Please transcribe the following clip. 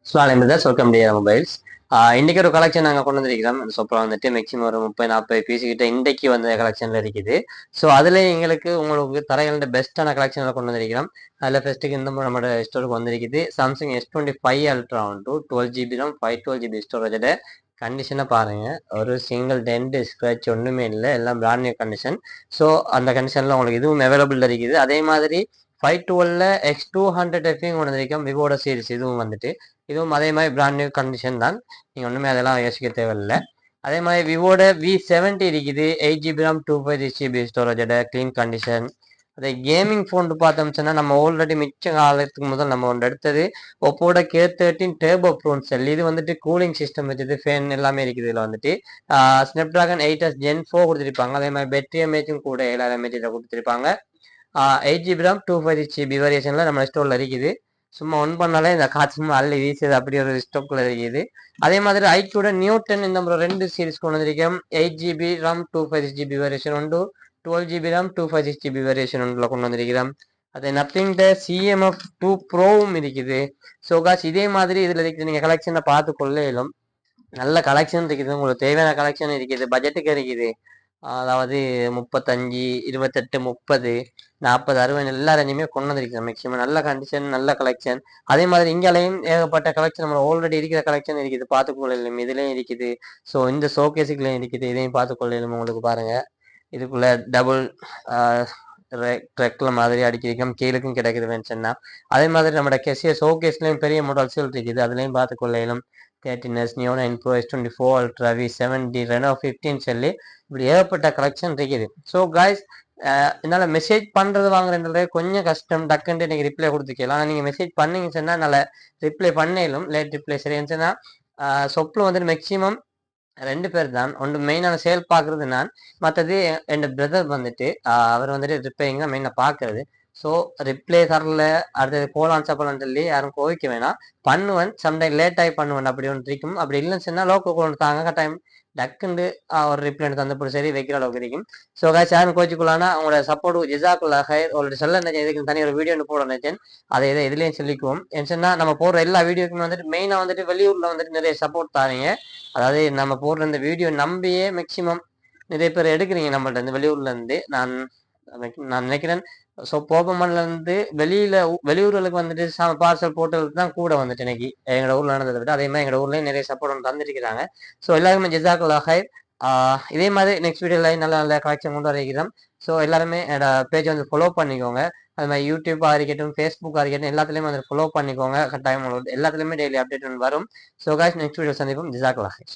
Welcome to mobiles. இன்னைக்கு ஒரு collection நாங்கள் கொண்டு வந்திருக்கிறோம். அந்த சோப்பா வந்துட்டு மேக்ஸிமம் ஒரு 30-40 பீஸ் கிட்ட இன்றைக்கு வந்த கலெக்ஷன்ல இருக்குது. ஸோ அதில் எங்களுக்கு உங்களுக்கு தரைகள பெஸ்ட்டான கலெக்ஷனில் கொண்டு வந்திருக்கிறோம். அதில் ஃபஸ்ட்டுக்கு இந்த நம்மளோட ஸ்டோருக்கு வந்திருக்குது சாம்சங் S25 அல்ட்ரா வந்து 12 GB RAM 512 GB ஸ்டோரேஜோட கண்டிஷனை பாருங்க. ஒரு சிங்கிள் டென்ட் ஸ்க்ராட்ச் ஒன்றுமே இல்லை, எல்லாம் பிராண்ட் நியூ கண்டிஷன். ஸோ அந்த கண்டிஷனில் உங்களுக்கு இதுவும் அவைலபிள் இருக்குது. அதே மாதிரி 512 X200 FE கொண்டு வந்திருக்கோம். விவோட சீரிஸ் இதுவும் வந்துட்டு இதுவும் அதே மாதிரி பிராண்ட் நியூ கண்டிஷன் தான். நீங்கள் ஒன்றுமே அதெல்லாம் யோசிக்க தேவையில்லை. அதே மாதிரி விவோட V70 இருக்குது. 8 GB RAM 256 GB ஸ்டோரேஜோட க்ளீன் கண்டிஷன். அதே கேமிங் ஃபோன் பார்த்தோம்னா நம்ம ஆல்ரெடி மிச்ச காலத்துக்கு முதல் நம்ம ஒன்று எடுத்தது ஒப்போட K13 டேர்போ ப்ரோன் செல். இது வந்துட்டு கூலிங் சிஸ்டம் வச்சது, ஃபேன் எல்லாமே இருக்குது. இதில் வந்துட்டு ஸ்னாப்டிராகன் 8s Gen 4 கொடுத்துருப்பாங்க. அதே மாதிரி பேட்டரி எம்ஏச்சும் கூட 7000 mAh கொடுத்துருப்பாங்க. 8 GB RAM 256 GB வேரியேஷனில் நம்ம ஸ்டோரில் இருக்குது. சும்மா ஒன் பண்ணாலே இந்த காற்று சும்மா அள்ளி வீசுது, அப்படி ஒரு ஸ்டோக்கில் இருக்குது. அதே மாதிரி ஐக்யூட நியூட்டன் இந்த மாதிரி 2 சீரிஸ் கொண்டு வந்திருக்கேன். 8 GB RAM 256 GB வேரியேஷன் உண்டு, 12 GB RAM 256 GB வேரியேஷன் ஒன்றில் கொண்டு வந்திருக்கிறேன். அது நத்திங் CMF 2 ப்ரோவும் இருக்குது. ஸோ காஸ் இதே மாதிரி இதில் இருக்குது. நீங்கள் கலெக்ஷனை பார்த்து கொள்ளையிலும் நல்ல கலெக்ஷன் இருக்குது, உங்களுக்கு தேவையான கலெக்ஷன் இருக்குது, பட்ஜெட்டுக்கு இருக்குது. அதாவது 35, 28, 30, 40, 60 எல்லா ரேஞ்சுமே கொண்டு வந்திருக்கிறேன். மேக்ஸிமம் நல்ல கண்டிஷன், நல்ல கலெக்ஷன். அதே மாதிரி இங்கேயும் ஏகப்பட்ட கலெக்ஷன் நம்ம ஆல்ரெடி இருக்கிற கலெக்ஷன் இருக்குது, பார்த்துக்கொள்ளும். இதுலேயும் இருக்குது. ஸோ இந்த ஷோகேஸுக்குள்ளேயும் இருக்குது, இதையும் பார்த்துக்கொள்ளும். உங்களுக்கு பாருங்க, இதுக்குள்ள டபுள் ட்ரெக்ல மாதிரி அடிக்கிறோம், கீழுக்கும் கிடைக்குது வேணுச்சுன்னா. அதே மாதிரி நம்ம ஷோகேஸ்லயும் பெரிய மாடல்ஸ் இருக்குது, அதுலேயும் பார்த்துக்கொள்ளும். 13s, Neo 9 Pro, S24 Ultra, V70, Reno 15 சொல்லி இப்படி ஏகப்பட்ட கலெக்ஷன் இருக்குது. ஸோ காய்ஸ், என்னால் மெசேஜ் பண்ணுறது வாங்குறதுல கொஞ்சம் கஷ்டம். டக்குன்ட்டு நீங்கள் ரிப்ளை கொடுத்துக்கலாம். ஆனால் நீங்கள் மெசேஜ் பண்ணீங்க சொன்னால் என்னால் ரிப்ளை பண்ணிடலும். லேட் ரிப்ளை சரி இருந்துச்சுன்னா சொப்பில் வந்துட்டு மேக்ஸிமம் 2 பேர் தான். ஒன்று மெயினான சேல் பார்க்குறது நான், மற்றது என் பிரதர் வந்துட்டு அவர் வந்துட்டு ரிப்ளைங்க தான் மெயினாக பார்க்குறது. ஸோ ரிப்ளை தரல, அடுத்தது கோல் ஆன்சர் பண்ணு சொல்லி யாரும் கோவிக்க வேணாம். பண்ணுவேன், சம்டைம் லேட் ஆகி பண்ணுவேன், அப்படி ஒன்று இருக்கும். அப்படி இல்லைன்னு சொன்னால் லோக்கல் கோல் தாங்க டைம் டக்குண்டு ஒரு ரிப்ளை தந்தப்போ சரி வைக்கிற அளவுக்கு இருக்கும். ஸோ காய்ச்சி யாரும் கோச்சிக்கலான்னா அவங்களோட சப்போர்ட் ஜிசாக்குள்ள ஹயர் ஒரு சொல்ல நினைச்சேன். இதுக்கு தனி ஒரு வீடியோ போட நினைச்சேன், அதை இதை இதுலேயும் சொல்லிக்குவோம். ஏன்னா நம்ம போடுற எல்லா வீடியோக்குமே வந்துட்டு மெயினாக வந்துட்டு வெளியூரில் வந்துட்டு நிறைய சப்போர்ட் தாரீங்க. அதாவது நம்ம போடுற இந்த வீடியோ நம்பியே மேக்சிமம் நிறைய பேர் எடுக்கிறீங்க நம்மள்ட்ட இருந்து, வெளியூர்ல இருந்து. நான் நினைக்கிறேன். ஸோ போபமன்ல இருந்து வெளியூர்களுக்கு வந்துட்டு பார்சல் போட்டதுக்கு தான் கூட வந்துட்டு இன்னைக்கு எங்களோட ஊர்ல நடந்ததை விட அதே மாதிரி எங்களோட ஊர்லயும் நிறைய சப்போர்ட் ஒன்று தந்துருக்கிறாங்க. ஸோ எல்லாருமே ஜெசாக்குல்லா ஹைர். இதே மாதிரி நெக்ஸ்ட் வீடியோல நல்ல நல்ல கலெக்ஷன் கொண்டு வரைக்கிறோம். ஸோ எல்லாருமே என்னோட பேஜை வந்து ஃபாலோ பண்ணிக்கோங்க. அது மாதிரி யூடியூப்பாக இருக்கட்டும், ஃபேஸ்புக்காக இருக்கட்டும், எல்லாத்துலேயுமே வந்து ஃபாலோ பண்ணிக்கோங்க. கட்டாயம் எல்லாத்துலேயுமே டெய்லி அப்டேட் வரும். ஸோ காய்ஸ், நெக்ஸ்ட் வீடியோ சந்திப்போம். ஜெசாக்குல்லா ஹைர்.